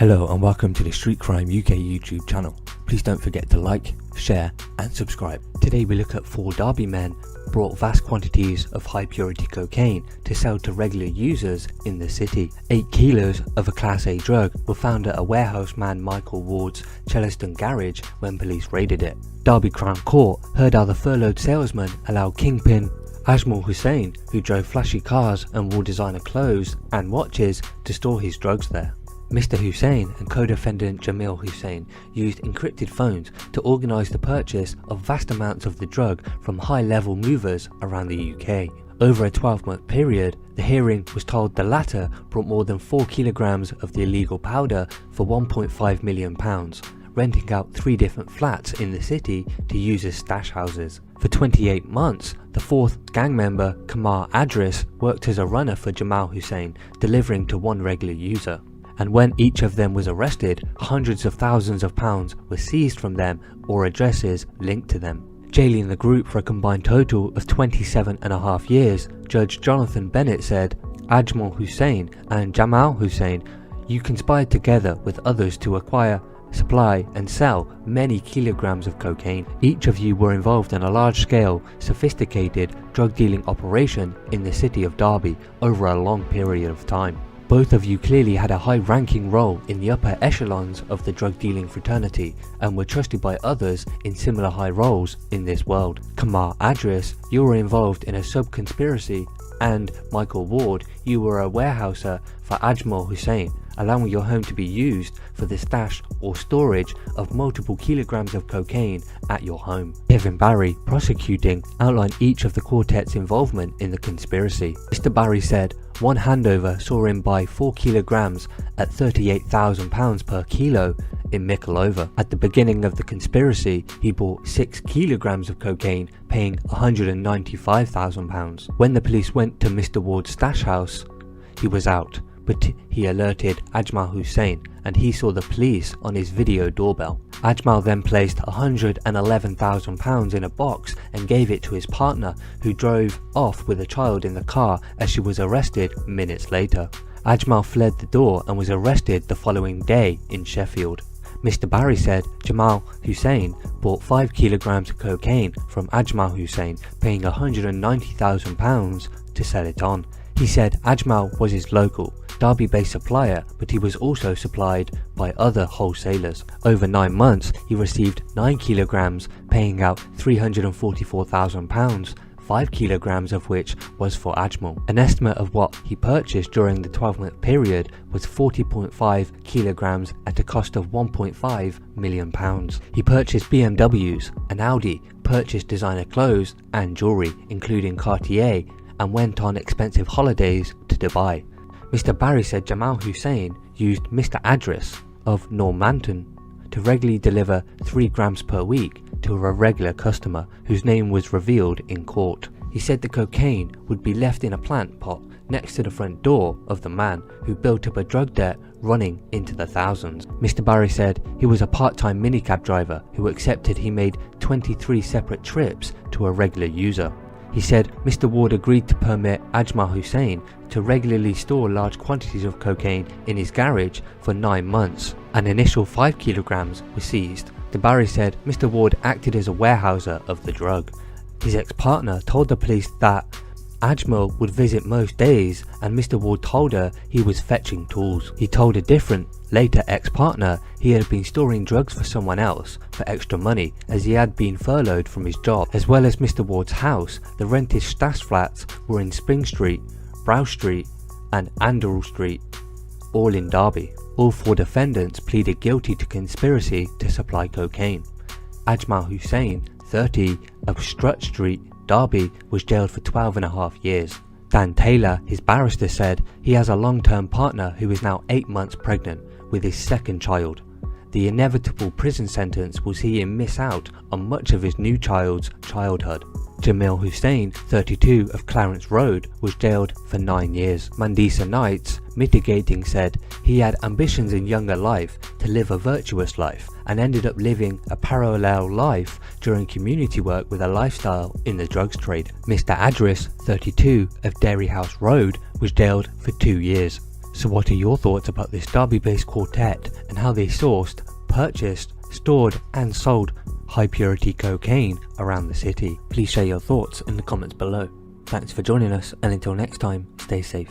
Hello and welcome to the Street Crime UK YouTube channel. Please don't forget to like, share and subscribe. Today we look at 4 Derby men brought vast quantities of high purity cocaine to sell to regular users in the city. 8 kilos of a Class A drug were found at a warehouse man Michael Ward's Chellaston garage when police raided it. Derby Crown Court heard how the furloughed salesman allowed kingpin Ajmal Hussain, who drove flashy cars and wore designer clothes and watches, to store his drugs there. Mr. Hussain and co-defendant Jamil Hussain used encrypted phones to organise the purchase of vast amounts of the drug from high-level movers around the UK. Over a 12-month period, the hearing was told the latter brought more than 4 kilograms of the illegal powder for £1.5 million, renting out 3 different flats in the city to use as stash houses. For 28 months, the 4th gang member, Kamar Adris, worked as a runner for Jamal Hussain, delivering to 1 regular user. And when each of them was arrested, hundreds of thousands of pounds were seized from them or addresses linked to them. Jailing the group for a combined total of 27.5 years, Judge Jonathan Bennett said, "Ajmal Hussain and Jamal Hussain, you conspired together with others to acquire, supply and sell many kilograms of cocaine. Each of you were involved in a large-scale, sophisticated drug dealing operation in the city of Derby over a long period of time. Both of you clearly had a high-ranking role in the upper echelons of the drug-dealing fraternity and were trusted by others in similar high roles in this world. Kamar Adris, you were involved in a sub-conspiracy, and Michael Ward, you were a warehouser for Ajmal Hussain, allowing your home to be used for the stash or storage of multiple kilograms of cocaine at your home." Kevin Barry, prosecuting, outlined each of the quartet's involvement in the conspiracy. Mr. Barry said, "One handover saw him buy 4 kilograms at £38,000 per kilo in Micklova. At the beginning of the conspiracy, he bought 6 kilograms of cocaine, paying £195,000. When the police went to Mr. Ward's stash house, he was out, but he alerted Ajmal Hussain and he saw the police on his video doorbell. Ajmal then placed £111,000 in a box and gave it to his partner, who drove off with a child in the car as she was arrested minutes later. Ajmal fled the door and was arrested the following day in Sheffield." Mr. Barry said Jamal Hussain bought 5 kilograms of cocaine from Ajmal Hussain, paying £190,000 to sell it on. He said Ajmal was his local, Derby-based supplier, but he was also supplied by other wholesalers. Over 9 months, he received 9 kilograms, paying out £344,000, 5 kilograms of which was for Ajmal. An estimate of what he purchased during the 12-month period was 40.5 kilograms at a cost of £1.5 million. He purchased BMWs, an Audi, purchased designer clothes and jewellery, including Cartier, and went on expensive holidays to Dubai. Mr. Barry said Jamal Hussain used Mr. Adris of Normanton to regularly deliver 3 grams per week to a regular customer whose name was revealed in court. He said the cocaine would be left in a plant pot next to the front door of the man who built up a drug debt running into the thousands. Mr. Barry said he was a part-time minicab driver who accepted he made 23 separate trips to a regular user. He said Mr. Ward agreed to permit Ajmal Hussain to regularly store large quantities of cocaine in his garage for 9 months. An initial 5 kilograms were seized. The Barry said Mr. Ward acted as a warehouser of the drug. His ex-partner told the police that Ajmal would visit most days and Mr. Ward told her he was fetching tools. He told a different, later ex-partner he had been storing drugs for someone else for extra money as he had been furloughed from his job. As well as Mr. Ward's house, the rented stash flats were in Spring Street, Brow Street and Andorrel Street, all in Derby. All 4 defendants pleaded guilty to conspiracy to supply cocaine. Ajmal Hussain, 30, of Strutt Street, Derby, was jailed for 12.5 years. Dan Taylor, his barrister, said he has a long-term partner who is now 8 months pregnant with his 2nd child. The inevitable prison sentence will see him miss out on much of his new child's childhood. Jamil Hussain, 32, of Clarence Road, was jailed for 9 years. Mandisa Knights, mitigating, said he had ambitions in younger life to live a virtuous life and ended up living a parallel life during community work with a lifestyle in the drugs trade. Mr. Adris, 32, of Dairy House Road, was jailed for 2 years. So what are your thoughts about this Derby-based quartet and how they sourced, purchased, stored and sold high purity cocaine around the city? Please share your thoughts in the comments below. Thanks for joining us, and until next time, stay safe.